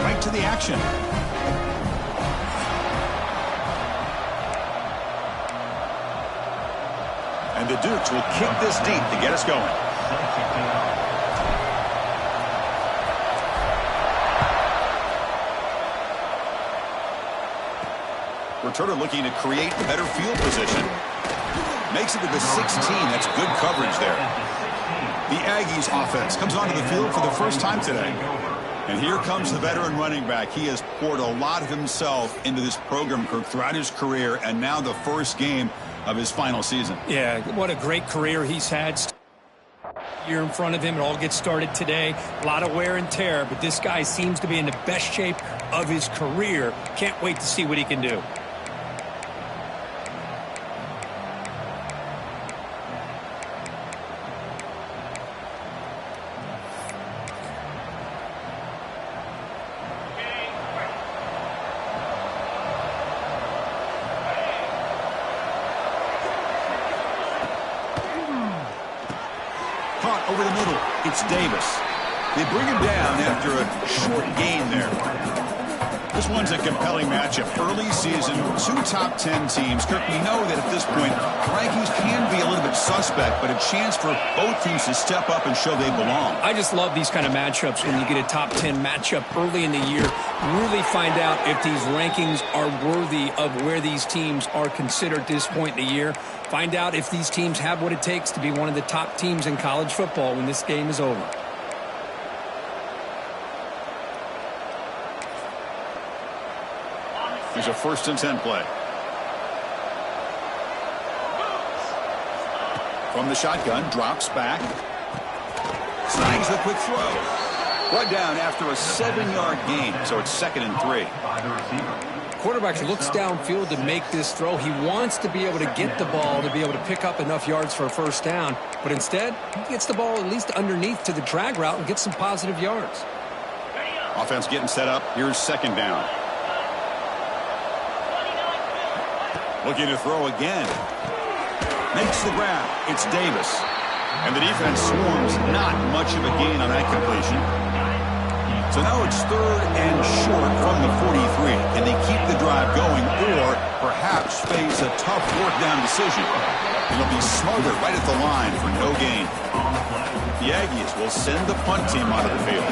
right to the action. And the Dukes will kick this deep to get us going. Returner looking to create better field position. Makes it to the 16. That's good coverage there. The Aggies offense comes onto the field for the first time today. And here comes the veteran running back. He has poured a lot of himself into this program throughout his career, and now the first game of his final season. Yeah, what a great career he's had. Year in front of him, it all gets started today. A lot of wear and tear, but this guy seems to be in the best shape of his career. Can't wait to see what he can do. Over the middle, it's Davis. They bring him down after a short gain there. This one's a compelling matchup. Early season, 2 top 10 teams. Kirk, we know that at this point, rankings can be a little bit suspect, but a chance for both teams to step up and show they belong. I just love these kind of matchups when you get a top 10 matchup early in the year. Really find out if these rankings are worthy of where these teams are considered at this point in the year. Find out if these teams have what it takes to be one of the top teams in college football when this game is over. Here's a 1st and 10 play. From the shotgun, drops back. Snags the quick throw. Brought down after a 7-yard gain, so it's 2nd and 3. Quarterback looks downfield to make this throw. He wants to be able to get the ball to be able to pick up enough yards for a 1st down, but instead, he gets the ball at least underneath to the drag route and gets some positive yards. Offense getting set up. Here's 2nd down. Looking to throw again. Makes the grab. It's Davis. And the defense swarms. Not much of a gain on that completion. So now it's 3rd and short from the 43. Can they keep the drive going or perhaps face a tough 4th down decision? It'll be smothered right at the line for no gain. The Aggies will send the punt team onto the field.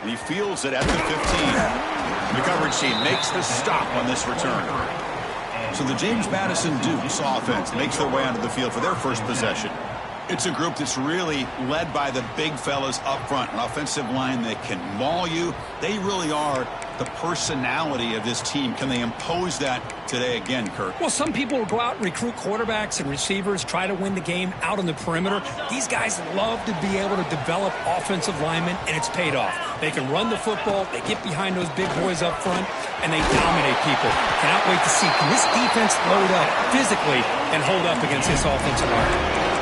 And he fields it at the 15. The coverage team makes the stop on this return. So the James Madison Dukes offense makes their way onto the field for their first possession. It's a group that's really led by the big fellas up front, an offensive line that can maul you. They really are the personality of this team. Can they impose that today again, Kirk? Well, some people will go out and recruit quarterbacks and receivers, try to win the game out on the perimeter. These guys love to be able to develop offensive linemen, and it's paid off. They can run the football, they get behind those big boys up front, and they dominate people. Cannot wait to see, can this defense load up physically and hold up against this offensive line?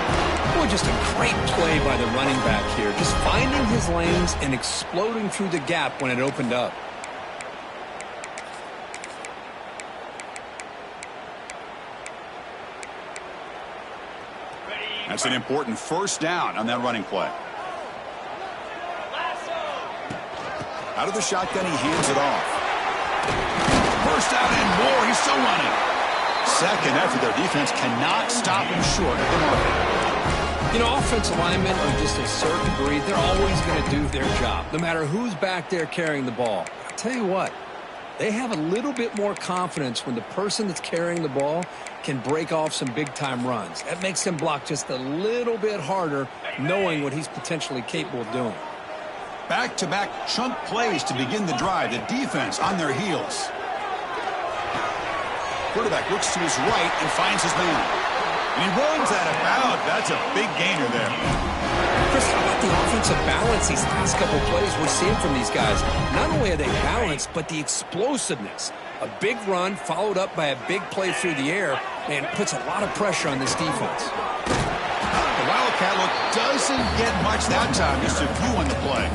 Boy, just a great play by the running back here. Just finding his lanes and exploding through the gap when it opened up. That's an important 1st down on that running play. Out of the shotgun, he hands it off. 1st down and more. He's still running. 2nd effort. Their defense cannot stop him short of the mark. You know, offensive linemen are just a certain breed. They're always going to do their job, no matter who's back there carrying the ball. I'll tell you what, they have a little bit more confidence when the person that's carrying the ball can break off some big-time runs. That makes them block just a little bit harder, knowing what he's potentially capable of doing. Back-to-back chunk plays to begin the drive. The defense on their heels. Quarterback looks to his right and finds his man. And he runs out of bounds. That's a big gainer there. Chris, how about the offensive balance these last couple plays we're seeing from these guys? Not only are they balanced, but the explosiveness. A big run followed up by a big play through the air, and puts a lot of pressure on this defense. The Wildcat look doesn't get much that time. Just a few on the play.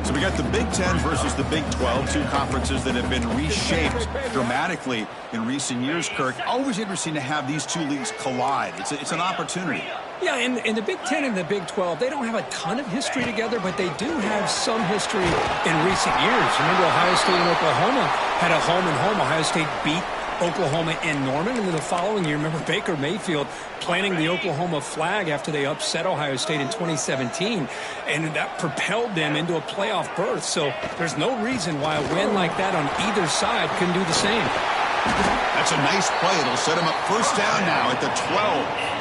So we got the Big Ten versus the Big 12, two conferences that have been reshaped dramatically in recent years, Kirk. Always interesting to have these two leagues collide. It's an opportunity. Yeah, and the Big Ten and the Big 12, they don't have a ton of history together, but they do have some history in recent years. Remember, Ohio State and Oklahoma had a home-and-home. Ohio State beat Oklahoma in Norman, and then the following year, remember Baker Mayfield planting the Oklahoma flag after they upset Ohio State in 2017, and that propelled them into a playoff berth. So there's no reason why a win like that on either side couldn't do the same. That's a nice play. It'll set him up first down now at the 12.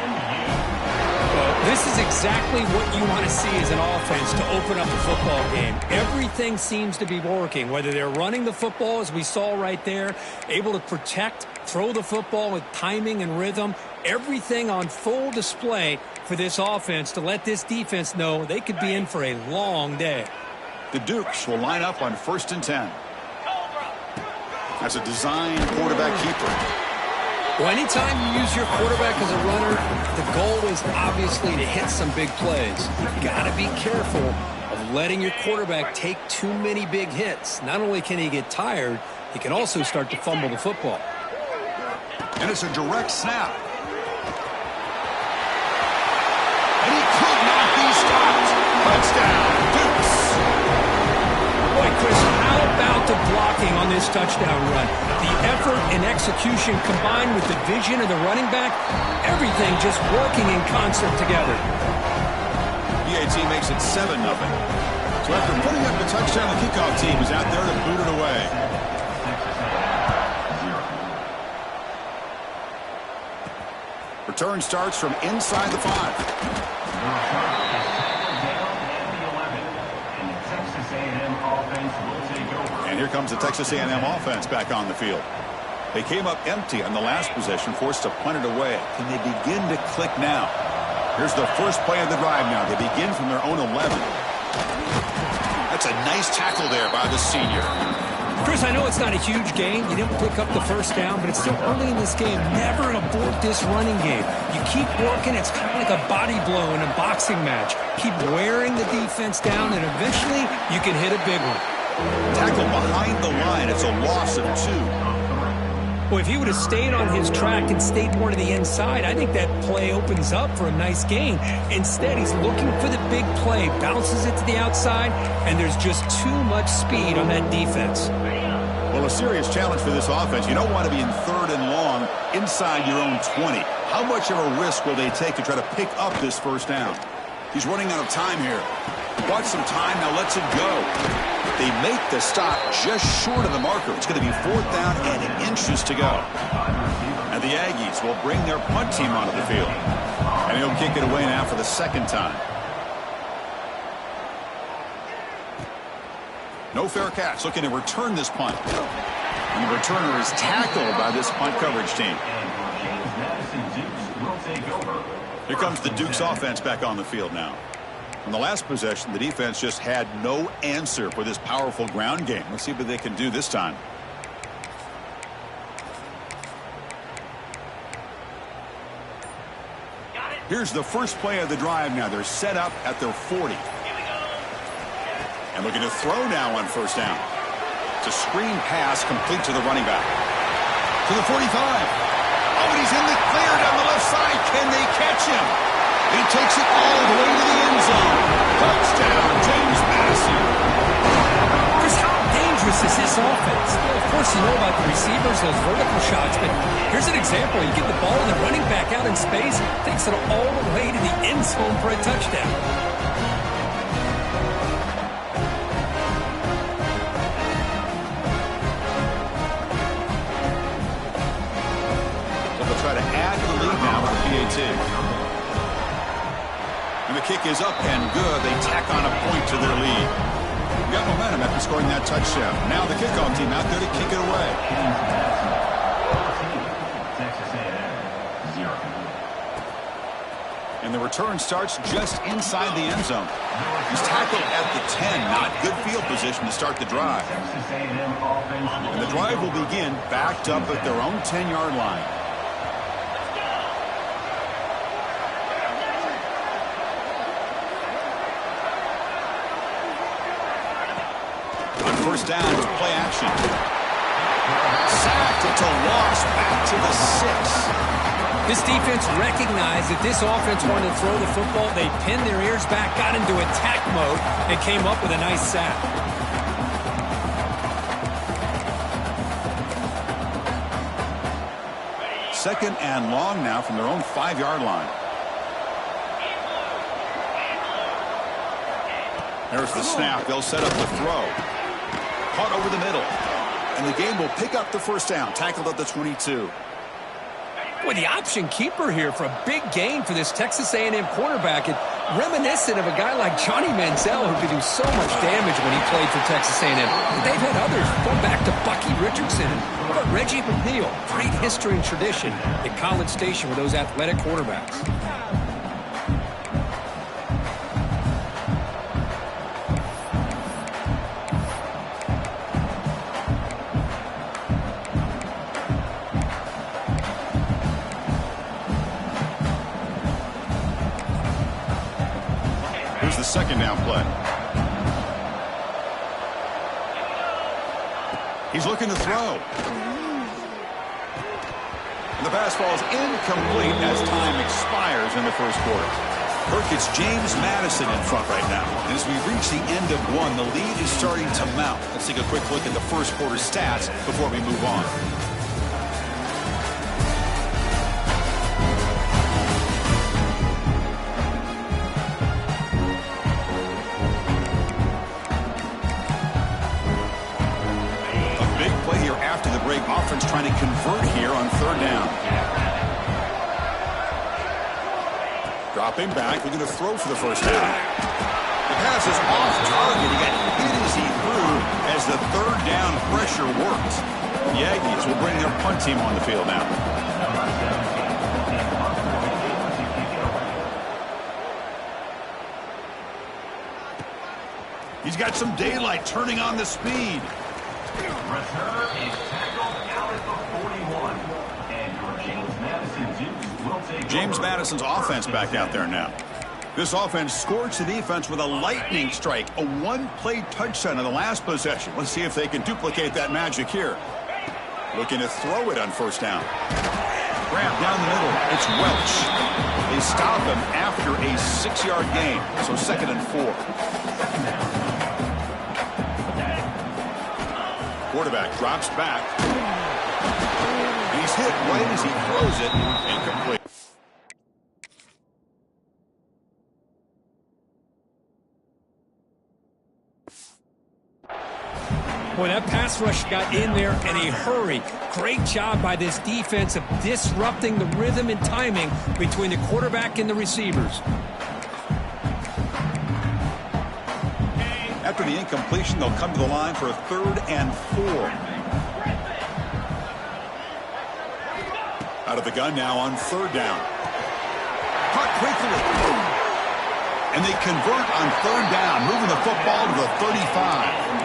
This is exactly what you want to see as an offense to open up a football game. Everything seems to be working, whether they're running the football, as we saw right there, able to protect, throw the football with timing and rhythm, everything on full display for this offense to let this defense know they could be in for a long day. The Dukes will line up on 1st and 10. That's a design quarterback keeper. Well, anytime you use your quarterback as a runner, the goal is obviously to hit some big plays. You got to be careful of letting your quarterback take too many big hits. Not only can he get tired, he can also start to fumble the football. And it's a direct snap. And he could not be stopped. Touchdown, Dukes. Boy, Chris, how about the blocking on this touchdown run? The effort and execution combined with the vision of the running back, everything just working in concert together. PAT makes it 7-0. So after putting up the touchdown, the kickoff team is out there to boot it away. Return starts from inside the 5. And here comes the Texas A&M offense back on the field. They came up empty on the last possession, forced to punt it away. Can they begin to click now? Here's the first play of the drive now. They begin from their own 11. That's a nice tackle there by the senior. Chris, I know it's not a huge gain. You didn't pick up the first down, but it's still early in this game. Never abort this running game. You keep working. It's kind of like a body blow in a boxing match. Keep wearing the defense down, and eventually you can hit a big one. Tackle behind the line. It's a loss of 2. Well, if he would have stayed on his track and stayed more to the inside, I think that play opens up for a nice gain. Instead, he's looking for the big play, bounces it to the outside, and there's just too much speed on that defense. Well, a serious challenge for this offense. You don't want to be in 3rd and long inside your own 20. How much of a risk will they take to try to pick up this first down? He's running out of time here. Bought some time, now lets it go. They make the stop just short of the marker. It's going to be 4th down and inches to go. And the Aggies will bring their punt team onto the field. And he'll kick it away now for the 2nd time. No fair catch, looking to return this punt. And the returner is tackled by this punt coverage team. Here comes the Dukes offense back on the field now. On the last possession, the defense just had no answer for this powerful ground game. Let's see what they can do this time. Here's the first play of the drive now. They're set up at their 40. And looking to throw now on 1st down. It's a screen pass complete to the running back. To the 45. Oh, and he's in the clear down the left side. Can they catch him? He takes it all the way to the end zone. Touchdown, James Madison. Chris, how dangerous is this offense? Well, of course, you know about the receivers, those vertical shots, but here's an example. You get the ball and the running back out in space, takes it all the way to the end zone for a touchdown. So they'll try to add to the lead now with the PAT. And the kick is up and good. They tack on a point to their lead. Got momentum after scoring that touchdown. Now the kickoff team out there to kick it away. And the return starts just inside the end zone. He's tackled at the 10. Not good field position to start the drive. And the drive will begin backed up at their own 10-yard line. first down. It's play action. Sacked. It's a loss back to the 6. This defense recognized that this offense wanted to throw the football. They pinned their ears back, got into attack mode, and came up with a nice sack. Second and long now from their own 5-yard line. There's the snap. They'll set up the throw. Caught over the middle. And the game will pick up the first down. Tackled at the 22. Boy, the option keeper here for a big gain for this Texas A&M quarterback. It reminiscent of a guy like Johnny Manziel who could do so much damage when he played for Texas A&M. They've had others going back to Bucky Richardson. But Reggie McNeil, great history and tradition at College Station with those athletic quarterbacks. The second down play. He's looking to throw. And the pass falls incomplete as time expires in the first quarter. Kirk, it's James Madison in front right now. And as we reach the end of one, the lead is starting to mount. Let's take a quick look at the first quarter stats before we move on. After the break, offense trying to convert here on third down. Dropping back, looking to throw for the first down. The pass is off target. He got hit as he threw as the third down pressure worked. The Aggies will bring their punt team on the field now. He's got some daylight turning on the speed. Returner is tackled out at the 41. And your James Madison Dukes will take James Madison's offense back out there now. This offense scorched the defense with a lightning strike, a one-play touchdown in the last possession. Let's see if they can duplicate that magic here. Looking to throw it on first down. Grab down the middle. It's Welch. They stop him after a 6-yard gain. So 2nd and 4. Quarterback drops back. He's hit right as he throws it. Incomplete. Boy, that pass rush got in there in a hurry. Great job by this defense of disrupting the rhythm and timing between the quarterback and the receivers. After the incompletion, they'll come to the line for a 3rd and 4. Out of the gun now on 3rd down. Caught quickly. And they convert on 3rd down, moving the football to the 35.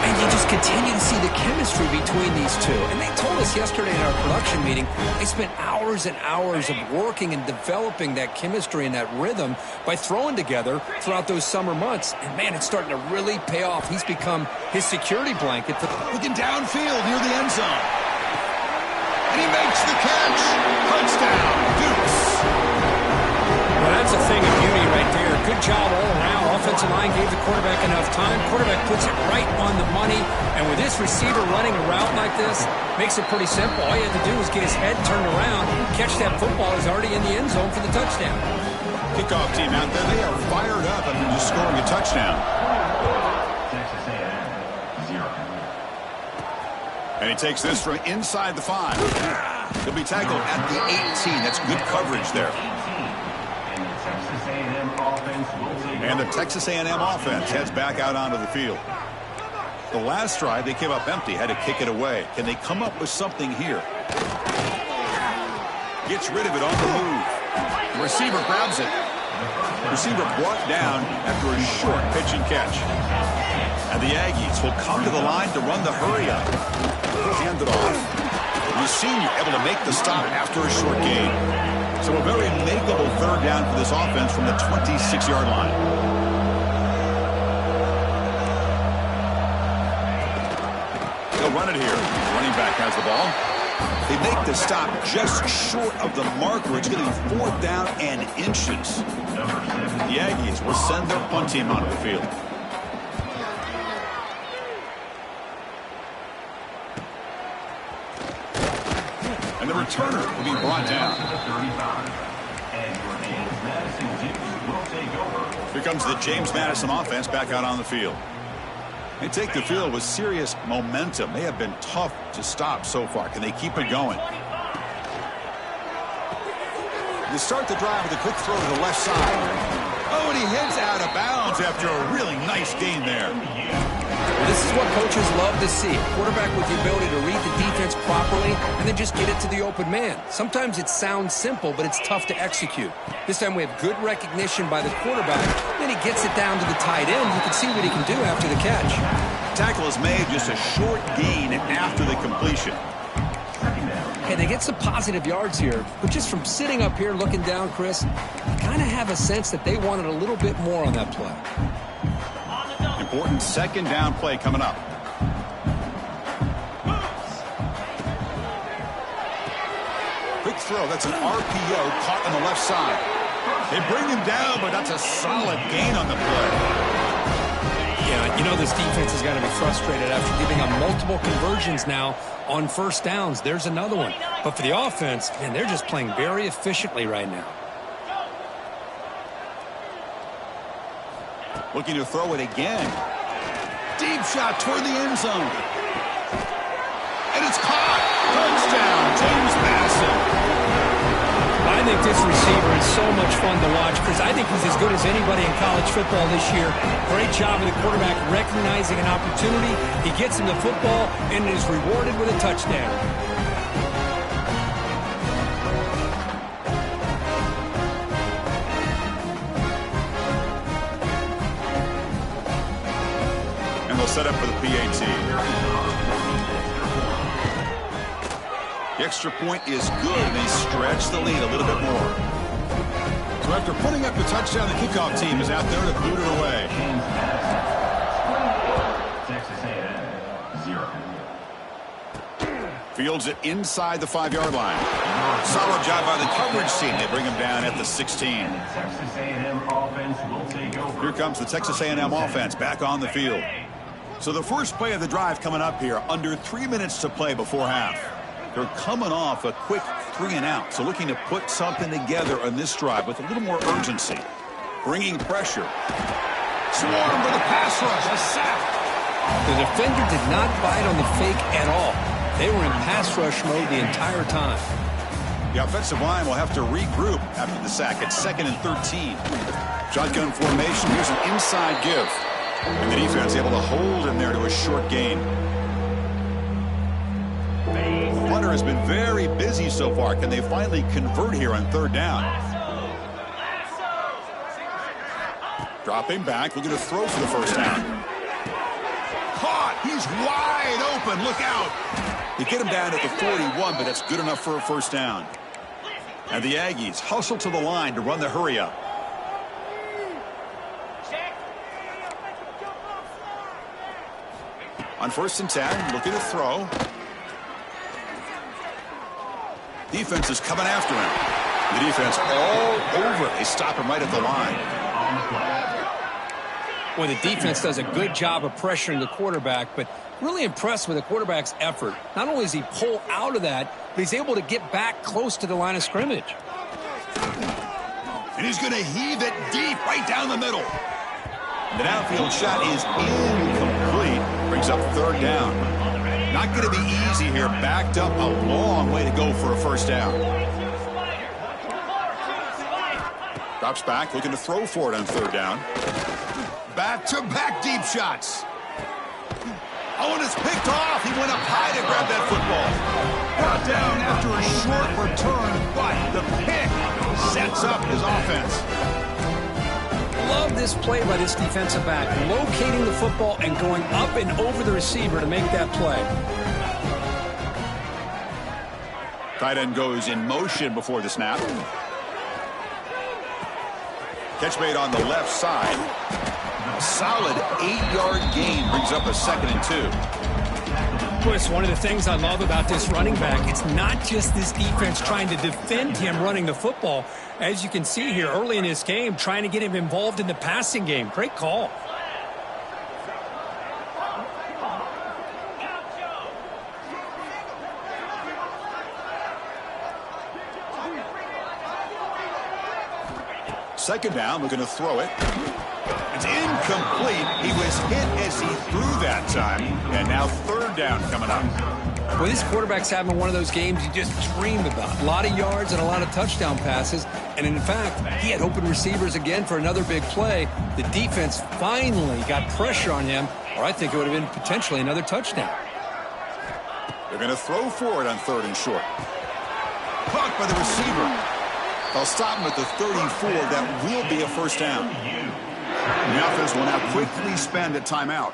And you just continue to see the chemistry between these two. And they told us yesterday in our production meeting, they spent hours and hours of working and developing that chemistry and that rhythm by throwing together throughout those summer months. And, man, it's starting to really pay off. He's become his security blanket. Looking downfield near the end zone. And he makes the catch. Touchdown, Dukes. Well, that's a thing of beauty right there. Good job all around. Offensive line gave the quarterback enough time. Quarterback puts it right on the money. And with this receiver running a route like this, makes it pretty simple. All you have to do is get his head turned around, catch that football. He's already in the end zone for the touchdown. Kickoff team out there. They are fired up after just scoring a touchdown. Texas A&M 0. And he takes this from inside the 5. He'll be tackled at the 18. That's good coverage there. And the Texas A&M offense heads back out onto the field. The last drive, they came up empty, had to kick it away. Can they come up with something here? Gets rid of it on the move. The receiver grabs it. Receiver brought down after a short pitch and catch. And the Aggies will come to the line to run the hurry up. Hand it off. The senior able to make the stop after a short gain. So a very makeable 3rd down for this offense from the 26-yard line. they'll run it here. The running back has the ball. They make the stop just short of the marker. It's going to be 4th down and inches. The Aggies will send their punt team onto the field. And the returner will be brought down. Here comes the James Madison offense back out on the field. They take the field with serious momentum. They have been tough to stop so far. Can they keep it going? They start the drive with a quick throw to the left side. Oh, and he heads out of bounds after a really nice gain there. This is what coaches love to see. A quarterback with the ability to read the defense properly and then just get it to the open man. Sometimes it sounds simple, but it's tough to execute. This time we have good recognition by the quarterback. Then he gets it down to the tight end. You can see what he can do after the catch. Tackle is made, just a short gain after the completion. Hey, they get some positive yards here, but just from sitting up here looking down, Chris, you kind of have a sense that they wanted a little bit more on that play. Important 2nd down play coming up. Quick throw. That's an RPO caught on the left side. They bring him down, but that's a solid gain on the play. Yeah, you know this defense is going to be frustrated after giving up multiple conversions now on 1st downs. There's another one. But for the offense, man, they're just playing very efficiently right now. Looking to throw it again. Deep shot toward the end zone. And it's caught. Touchdown, James Madison. I think this receiver is so much fun to watch because I think he's as good as anybody in college football this year. Great job of the quarterback recognizing an opportunity. He gets him the football and is rewarded with a touchdown. Set up for the PAT. The extra point is good, and they stretch the lead a little bit more. So after putting up the touchdown, the kickoff team is out there to boot it away. Texas A&M, 0. Fields it inside the 5-yard line. Solid job by the coverage team. They bring him down at the 16. Texas A&M offense will take over. Here comes the Texas A&M offense back on the field. So the first play of the drive coming up here, under 3 minutes to play before half. They're coming off a quick 3-and-out, so looking to put something together on this drive with a little more urgency. Bringing pressure. Swarm for the pass rush, a sack. The defender did not bite on the fake at all. They were in pass rush mode the entire time. The offensive line will have to regroup after the sack. It's 2nd and 13. Shotgun formation, here's an inside give. And the defense able to hold him there to a short gain. Hunter has been very busy so far. Can they finally convert here on 3rd down? Dropping back, looking to throw for the 1st down. Caught! He's wide open. Look out! They get him down at the 41, but that's good enough for a 1st down. And the Aggies hustle to the line to run the hurry up. On 1st and 10, looking to throw. Defense is coming after him. The defense all over. They stop him right at the line. Well, the defense does a good job of pressuring the quarterback, but really impressed with the quarterback's effort. Not only does he pull out of that, but he's able to get back close to the line of scrimmage. And he's going to heave it deep right down the middle. The downfield shot is incomplete. Brings up 3rd down. Not going to be easy here. Backed up a long way to go for a 1st down. Drops back, looking to throw for it on 3rd down. Back-to-back deep shots. Oh, and it's picked off. He went up high to grab that football. Brought down after a short return, but the pick sets up his offense. Love this play by this defensive back, locating the football and going up and over the receiver to make that play. Tight end goes in motion before the snap. Catch made on the left side. A solid 8-yard gain brings up a 2nd and 2. Well, it's one of the things I love about this running back. It's not just this defense trying to defend him running the football. As you can see here early in this game, trying to get him involved in the passing game. Great call. Second down, we're going to throw it. It's incomplete. He was hit as he threw that time. And now third down coming up. Well, this quarterback's having one of those games you just dream about. A lot of yards and a lot of touchdown passes. And in fact, he had open receivers again for another big play. The defense finally got pressure on him, or I think it would have been potentially another touchdown. They're going to throw for it on third and short. Caught by the receiver. They'll stop him at the 34. That will be a first down. The offense will now quickly spend a timeout.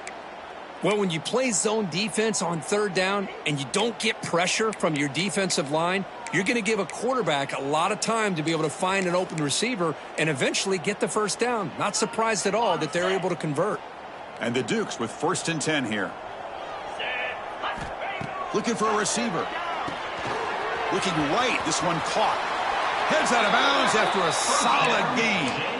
Well, when you play zone defense on third down and you don't get pressure from your defensive line, you're going to give a quarterback a lot of time to be able to find an open receiver and eventually get the first down. Not surprised at all that they're able to convert. And the Dukes with 1st and 10 here. Looking for a receiver. Looking right. This one caught. Heads out of bounds after a solid gain.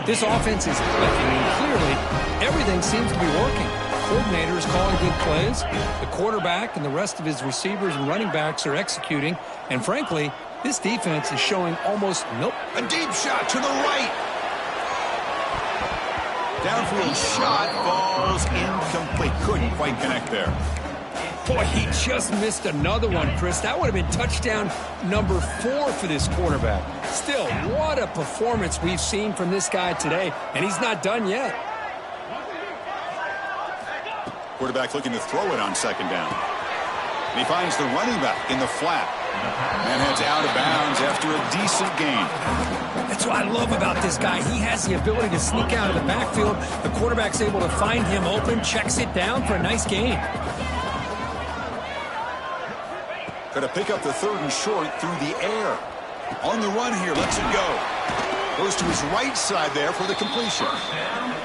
This offense is clicking, and clearly everything seems to be working. The coordinator is calling good plays. The quarterback and the rest of his receivers and running backs are executing. And frankly, this defense is showing almost A deep shot to the right. Downfield shot falls incomplete. Couldn't quite connect there. Boy, he just missed another one, Chris. That would have been touchdown number 4 for this quarterback. Still, what a performance we've seen from this guy today, and he's not done yet. Quarterback looking to throw it on second down. And he finds the running back in the flat. And heads out of bounds after a decent gain. That's what I love about this guy. He has the ability to sneak out of the backfield. The quarterback's able to find him open, checks it down for a nice gain. Going to pick up the third and short through the air. On the run here, lets it go. Goes to his right side there for the completion.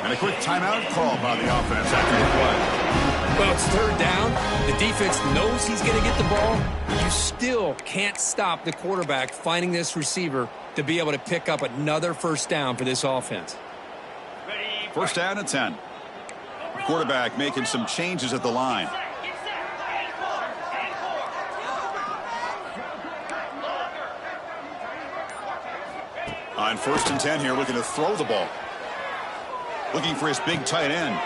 And a quick timeout call by the offense after the play. Well, it's third down. The defense knows he's going to get the ball. You still can't stop the quarterback finding this receiver to be able to pick up another first down for this offense. First down and 10. Quarterback making some changes at the line. On 1st and 10 here, looking to throw the ball. Looking for his big tight end.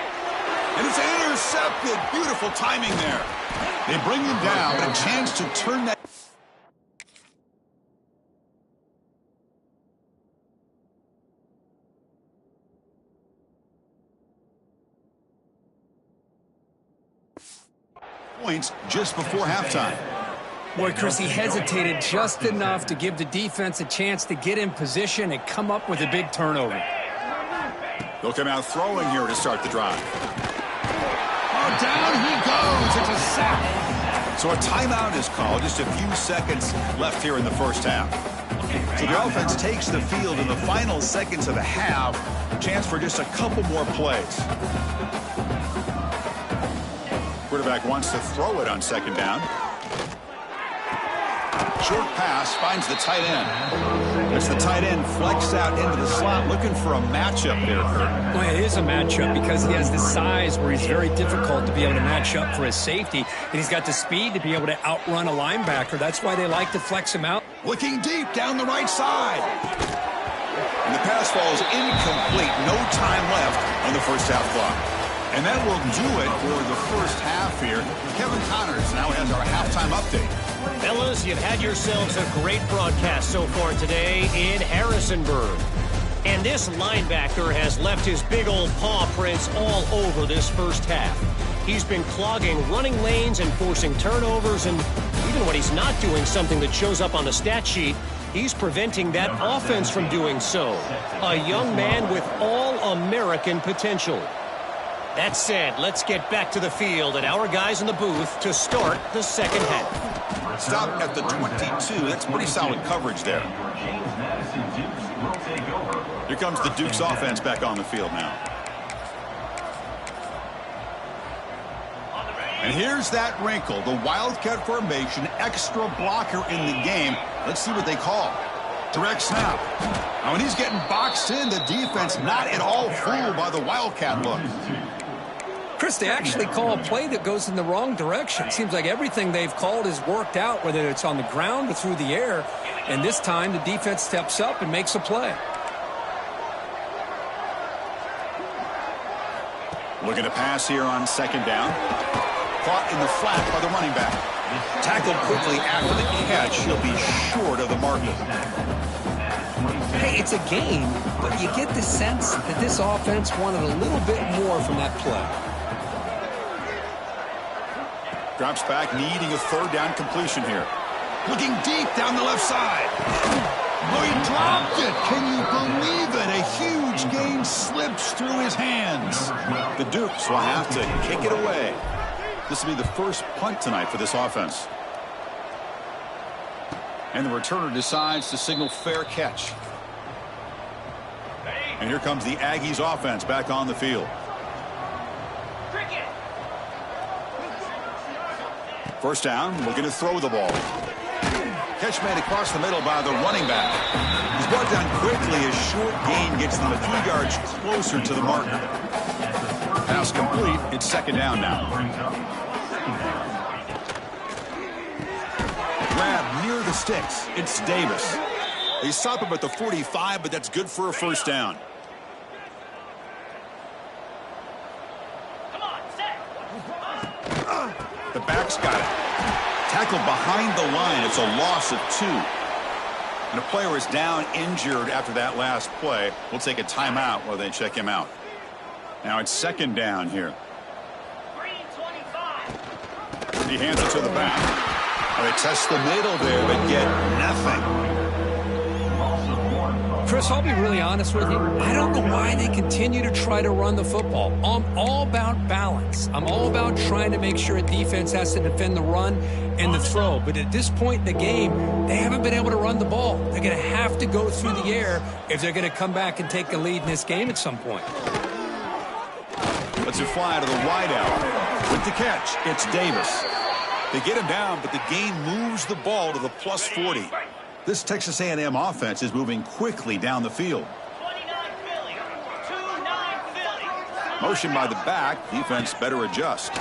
And it's intercepted. Beautiful timing there. They bring him down, but a chance to turn that. Points just before halftime. Boy, Chris, he hesitated just enough to give the defense a chance to get in position and come up with a big turnover. They'll come out throwing here to start the drive. Oh, down he goes. It's a sack. So a timeout is called. Just a few seconds left here in the first half. So the offense takes the field in the final seconds of the half. Chance for just a couple more plays. Quarterback wants to throw it on second down. Short pass finds the tight end. As the tight end flex out into the slot, looking for a matchup there, Kurt. Well, it is a matchup because he has the size where he's very difficult to be able to match up for his safety, and he's got the speed to be able to outrun a linebacker. That's why they like to flex him out. Looking deep down the right side. And the pass falls incomplete. No time left on the first half clock. And that will do it for the first half here. Kevin Connors now has our halftime update. Fellas, you've had yourselves a great broadcast so far today in Harrisonburg. And this linebacker has left his big old paw prints all over this first half. He's been clogging running lanes and forcing turnovers, and even when he's not doing something that shows up on the stat sheet, he's preventing that offense from doing so. A young man with all-American potential. That said, let's get back to the field and our guys in the booth to start the second half. Stop at the 22. That's pretty solid coverage there. Here comes the Dukes offense back on the field now. And here's that wrinkle, the Wildcat formation, extra blocker in the game. Let's see what they call. Direct snap. Now, when he's getting boxed in, the defense not at all fooled by the Wildcat look. Chris, they actually call a play that goes in the wrong direction. Seems like everything they've called has worked out, whether it's on the ground or through the air. And this time, the defense steps up and makes a play. Looking to pass here on second down. Caught in the flat by the running back. Tackled quickly after the catch. He'll be short of the marker. Hey, it's a game, but you get the sense that this offense wanted a little bit more from that play. Drops back, needing a third down completion here. Looking deep down the left side. Oh, he dropped it. Can you believe it? A huge gain slips through his hands. The Dukes will have to kick it away. This will be the first punt tonight for this offense. And the returner decides to signal fair catch. And here comes the Aggies offense back on the field. First down, looking to throw the ball. Catch made across the middle by the running back. He's brought down quickly. A short gain gets them a few yards closer to the marker. Pass complete. It's second down now. Grab near the sticks. It's Davis. They stop him at the 45, but that's good for a first down. The back's got it. Tackled behind the line. It's a loss of 2. And a player is down injured after that last play. We'll take a timeout while they check him out. Now it's second down here. He hands it to the back. They test the middle there, but get nothing. Chris, I'll be really honest with you. I don't know why they continue to try to run the football. I'm all about balance. I'm all about trying to make sure a defense has to defend the run and the throw. But at this point in the game, they haven't been able to run the ball. They're going to have to go through the air if they're going to come back and take a lead in this game at some point. Let's it fly to the wideout. With the catch, it's Davis. They get him down, but the gain moves the ball to the plus 40. This Texas A&M offense is moving quickly down the field. Motion by the back. Defense better adjust. The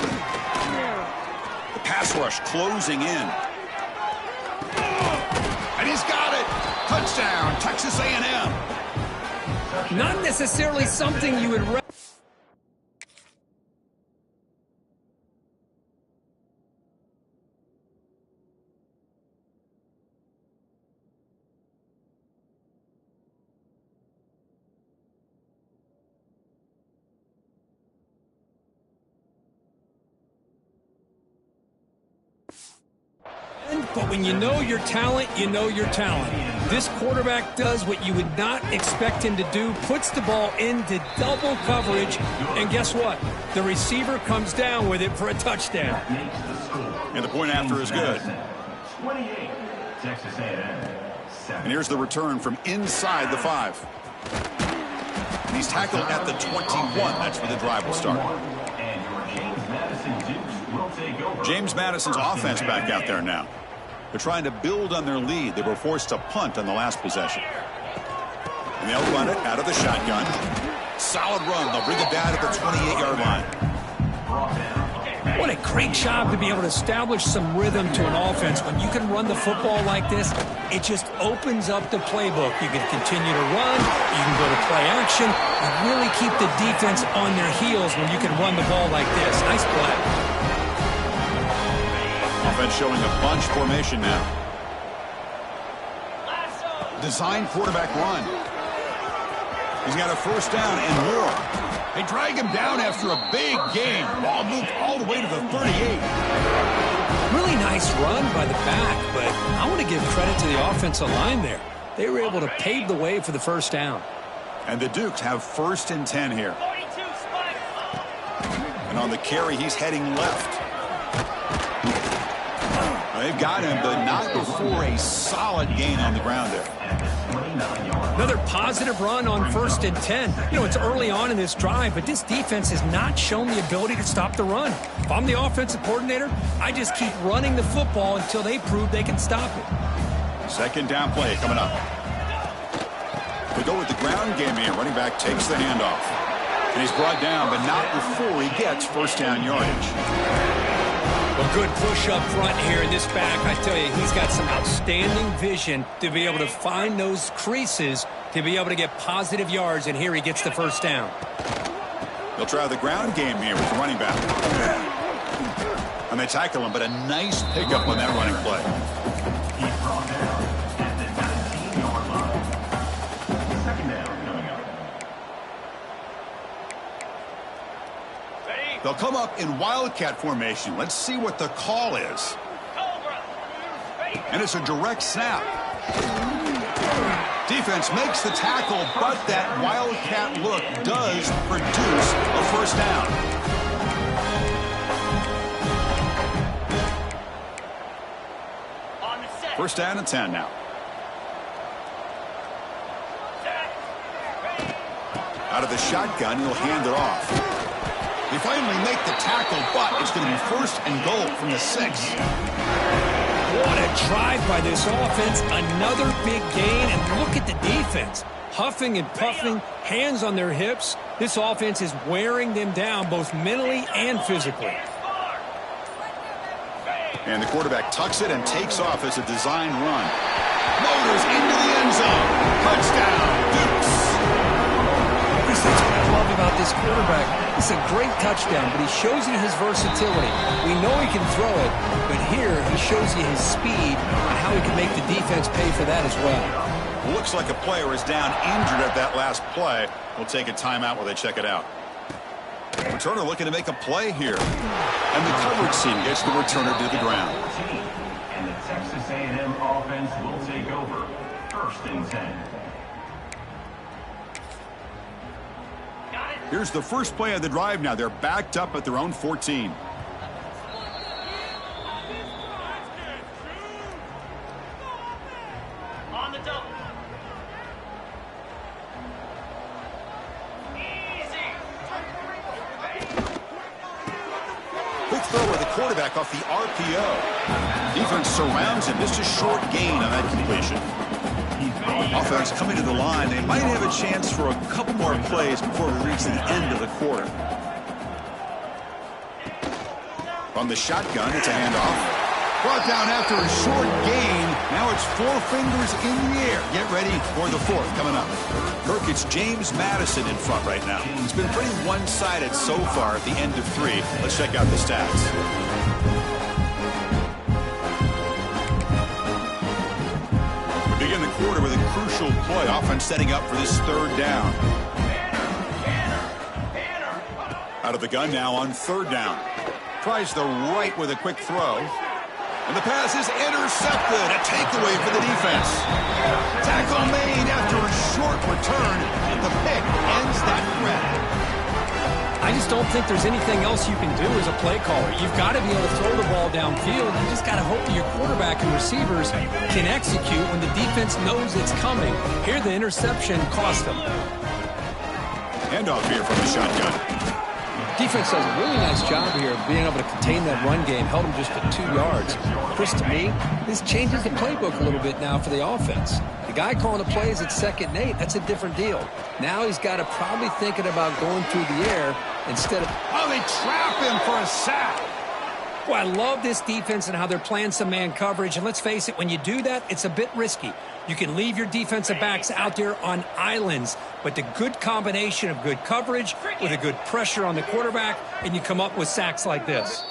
pass rush closing in. And he's got it. Touchdown, Texas A&M. Not necessarily something you would... But when you know your talent, you know your talent. This quarterback does what you would not expect him to do, puts the ball into double coverage, and guess what? The receiver comes down with it for a touchdown. And the point after is good. 28, Texas A&M. And here's the return from inside the 5. And he's tackled at the 21. That's where the drive will start. And your James Madison Dukes will take over. James Madison's offense back out there now. They're trying to build on their lead. They were forced to punt on the last possession. And they'll run it out of the shotgun. Solid run. They'll bring it down at the 28-yard line. What a great job to be able to establish some rhythm to an offense. When you can run the football like this, it just opens up the playbook. You can continue to run. You can go to play action. And really keep the defense on their heels when you can run the ball like this. Nice play. Offense showing a bunch formation now. Design quarterback run. He's got a first down and more. They drag him down after a big gain. Ball moved all the way to the 38. Really nice run by the back, but I want to give credit to the offensive line there. They were able to pave the way for the first down. And the Dukes have first and 10 here. And on the carry, he's heading left. They've got him, but not before a solid gain on the ground there. 29 yards. Another positive run on 1st and 10. You know, it's early on in this drive, but this defense has not shown the ability to stop the run. If I'm the offensive coordinator, I just keep running the football until they prove they can stop it. 2nd down play coming up. We go with the ground game here. Running back takes the handoff. And he's brought down, but not before he gets 1st down yardage. A good push up front here in this back. I tell you, he's got some outstanding vision to be able to find those creases to be able to get positive yards, and here he gets the 1st down. They'll try the ground game here with the running back. And they tackle him, but a nice pickup on that running play. He's brought down at the 19-yard line. 2nd down coming up. They'll come up in wildcat formation. Let's see what the call is. And it's a direct snap. Defense makes the tackle, but that wildcat look does produce a 1st down. First down and 10 now. Out of the shotgun, he'll hand it off. They finally make the tackle, but it's going to be 1st and goal from the 6. What a drive by this offense. Another big gain, and look at the defense. Huffing and puffing, hands on their hips. This offense is wearing them down both mentally and physically. And the quarterback tucks it and takes off as a design run. Motors into the end zone. Touchdown, Dukes. That's what I love about this quarterback. It's a great touchdown, but he shows you his versatility. We know he can throw it, but here he shows you his speed and how he can make the defense pay for that as well. Looks like a player is down injured at that last play. We'll take a timeout while they check it out. Returner looking to make a play here. And the coverage team gets the returner to the ground. And the Texas A&M offense will take over. 1st and 10. Here's the first play of the drive now. They're backed up at their own 14. On the double. Quick throw with the quarterback off the RPO. Defense surrounds him. Just a short gain on that completion. Offense coming to the line. They might have a chance for a couple more plays before we reach the end of the quarter. From the shotgun, it's a handoff. Brought down after a short gain. Now it's 4 fingers in the air. Get ready for the 4th coming up. Kirk, it's James Madison in front right now. It's been pretty one-sided so far at the end of 3. Let's check out the stats. Begin the quarter with a crucial play. Offense setting up for this 3rd down. Out of the gun now on 3rd down. Tries the right with a quick throw. And the pass is intercepted. A takeaway for the defense. Tackle made after a short return. And the pick ends that threat. I just don't think there's anything else you can do as a play caller. You've got to be able to throw the ball downfield. You just got to hope that your quarterback and receivers can execute when the defense knows it's coming. Here, the interception cost them. Handoff here from the shotgun. Defense does a really nice job here of being able to contain that run game, held them just to 2 yards. Chris, to me, this changes the playbook a little bit now for the offense. The guy calling the plays at 2nd and 8, that's a different deal. Now he's got to probably thinking about going through the air instead of... Oh, they trap him for a sack. Well, I love this defense and how they're playing some man coverage. And let's face it, when you do that, it's a bit risky. You can leave your defensive backs out there on islands, but the good combination of good coverage with a good pressure on the quarterback, and you come up with sacks like this.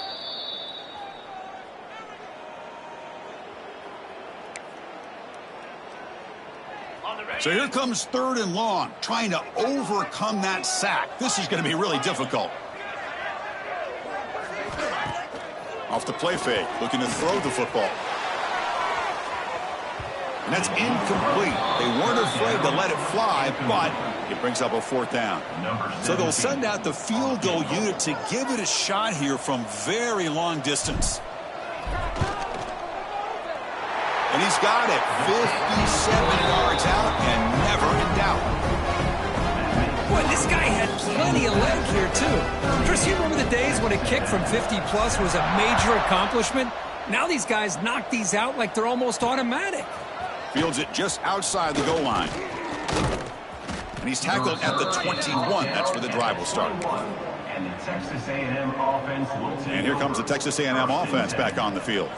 So here comes 3rd and long, trying to overcome that sack. This is going to be really difficult. Off the play fake, looking to throw the football. And that's incomplete. They weren't afraid to let it fly, but it brings up a 4th down. So they'll send out the field goal unit to give it a shot here from very long distance. And he's got it. 57 yards out and never in doubt. Boy, this guy had plenty of leg here, too. Chris, you remember the days when a kick from 50-plus was a major accomplishment? Now these guys knock these out like they're almost automatic. Fields it just outside the goal line. And he's tackled at the 21. That's where the drive will start. And the Texas A&M offense will take. And here comes the Texas A&M offense back on the field.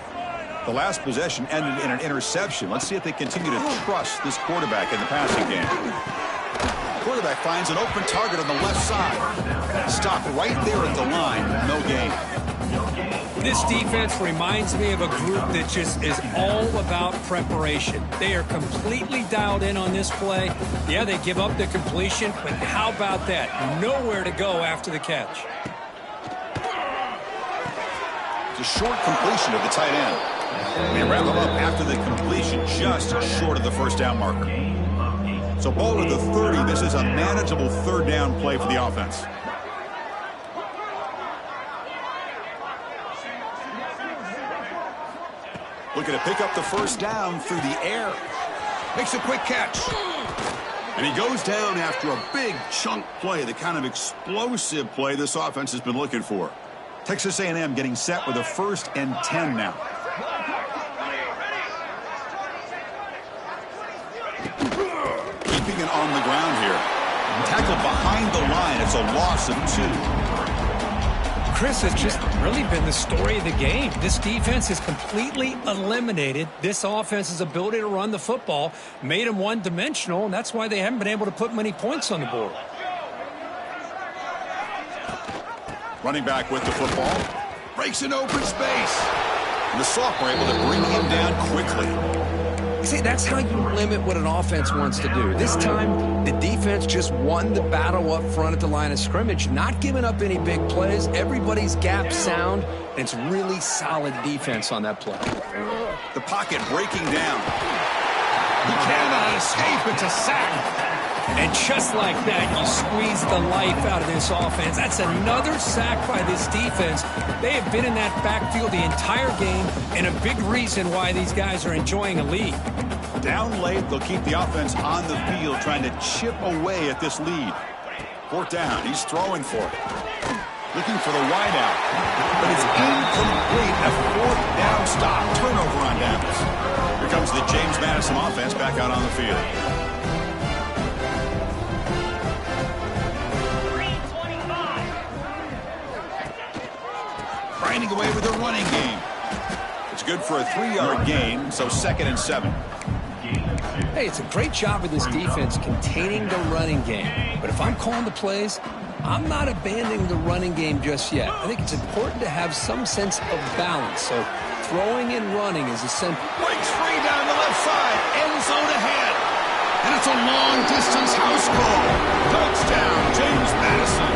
The last possession ended in an interception. Let's see if they continue to trust this quarterback in the passing game. Quarterback finds an open target on the left side. Stopped right there at the line. No gain. This defense reminds me of a group that just is all about preparation. They are completely dialed in on this play. Yeah, they give up the completion, but how about that? Nowhere to go after the catch. It's a short completion of the tight end. They wrap him up after the completion, just short of the first down marker. So ball to the 30. This is a manageable third down play for the offense. Looking to pick up the first down through the air. Makes a quick catch. And he goes down after a big chunk play, the kind of explosive play this offense has been looking for. Texas A&M getting set with a 1st and 10 now. Keeping it on the ground here. Tackled behind the line. It's a loss of 2. Chris, has just really been the story of the game. This defense has completely eliminated this offense's ability to run the football, made them one-dimensional, and that's why they haven't been able to put many points on the board. Running back with the football. Breaks an open space. And the sophomore able to bring him down quickly. See, that's how you limit what an offense wants to do. This time, the defense just won the battle up front at the line of scrimmage, not giving up any big plays. Everybody's gap sound, and it's really solid defense on that play. The pocket breaking down. He cannot escape. It's a sack. And just like that, you squeeze the life out of this offense. That's another sack by this defense. They have been in that backfield the entire game, and a big reason why these guys are enjoying a lead. Down late, they'll keep the offense on the field, trying to chip away at this lead. 4th down, he's throwing for it. Looking for the wideout, but it's incomplete. A 4th down stop, turnover on downs. Here comes the James Madison offense back out on the field. Grinding away with the running game. It's good for a 3-yard gain, so 2nd and 7. Hey, it's a great job of this defense containing the running game. But if I'm calling the plays, I'm not abandoning the running game just yet. I think it's important to have some sense of balance. So throwing and running is essential. Breaks free down the left side. End zone ahead. And it's a long-distance house call. Touchdown, James Madison.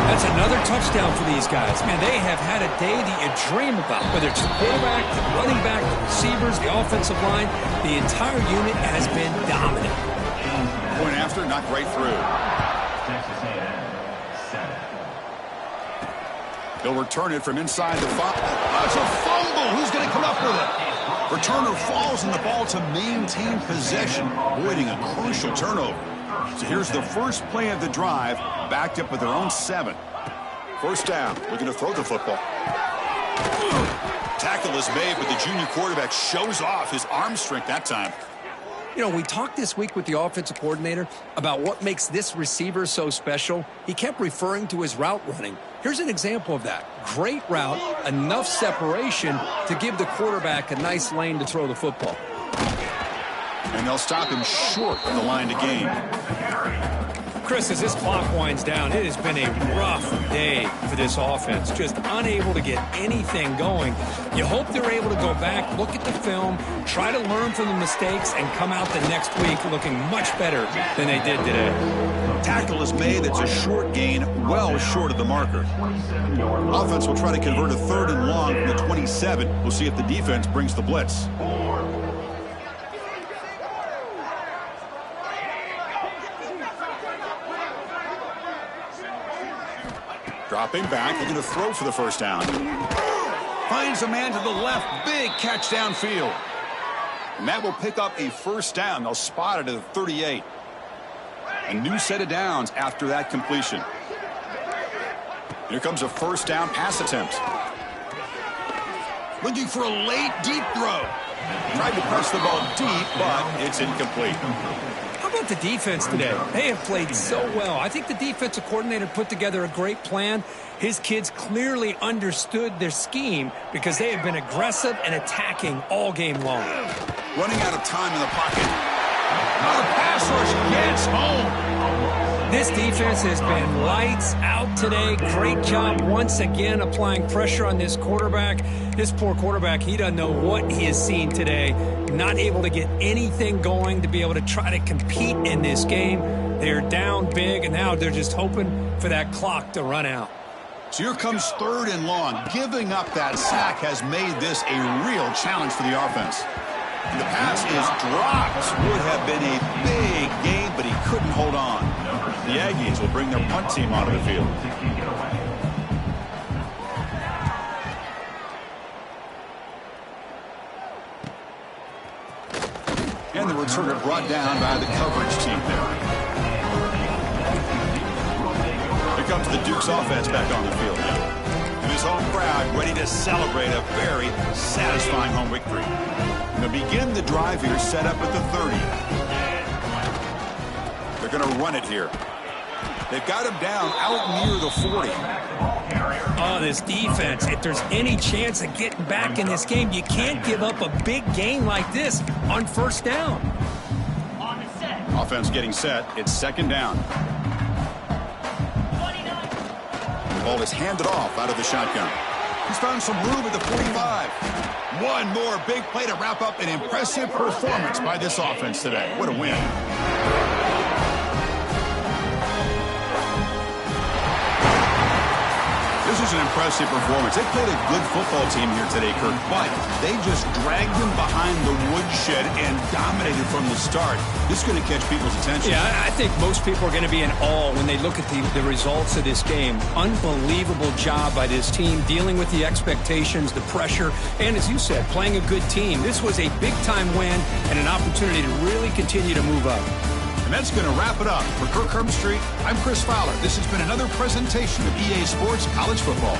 That's another touchdown for these guys. Man, they have had a day that you dream about. Whether it's the quarterback, the running back, the receivers, the offensive line, the entire unit has been dominant. Point after, knocked right through. Texas A&M 7. They'll return it from inside the 5. That's a fumble. Who's going to come up with it? Returner falls in the ball to maintain possession, avoiding a crucial turnover. So here's the first play of the drive, backed up with their own 7. 1st down, looking to throw the football. Tackle is made, but the junior quarterback shows off his arm strength that time. You know, we talked this week with the offensive coordinator about what makes this receiver so special. He kept referring to his route running. Here's an example of that. Great route, enough separation to give the quarterback a nice lane to throw the football. And they'll stop him short of the line to gain. Chris, as this clock winds down, it has been a rough day for this offense. Just unable to get anything going. You hope they're able to go back, look at the film, try to learn from the mistakes, and come out the next week looking much better than they did today. Tackle is made. It's a short gain, well short of the marker. Offense will try to convert a 3rd and long from the 27. We'll see if the defense brings the blitz. Dropping back, looking to throw for the 1st down. Finds a man to the left, big catch downfield. And that will pick up a first down. They'll spot it at the 38. A new set of downs after that completion. Here comes a first down pass attempt. Looking for a late, deep throw. Tried to press the ball deep, but it's incomplete. How about the defense today? They have played so well. I think the defensive coordinator put together a great plan. His kids clearly understood their scheme because they have been aggressive and attacking all game long. Running out of time in the pocket. Now the pass rush gets home. This defense has been lights out today. Great job once again applying pressure on this quarterback. This poor quarterback, he doesn't know what he has seen today. Not able to get anything going to be able to try to compete in this game. They're down big, and now they're just hoping for that clock to run out. So here comes 3rd and long. Giving up that sack has made this a real challenge for the offense. And the pass is dropped. Would have been a big game, but he couldn't hold on. The Aggies will bring their punt team onto the field. And the returner brought down by the coverage team there. Here comes the Duke's offense back on the field. And his home crowd ready to celebrate a very satisfying home victory. They'll begin the drive here, set up at the 30. They're going to run it here. They've got him down out near the 40. Oh, this defense, if there's any chance of getting back in this game, you can't give up a big game like this on first down. Offense getting set. It's 2nd down. The ball is handed off out of the shotgun. He's found some room at the 45. One more big play to wrap up an impressive performance by this offense today. What a win. This is an impressive performance. They played a good football team here today, Kirk, but they just dragged them behind the woodshed and dominated from the start. This is going to catch people's attention. Yeah, I think most people are going to be in awe when they look at the results of this game. Unbelievable job by this team, dealing with the expectations, the pressure, and as you said, playing a good team. This was a big-time win and an opportunity to really continue to move up. And that's going to wrap it up. For Kirk Herbstreit, I'm Chris Fowler. This has been another presentation of EA Sports College Football.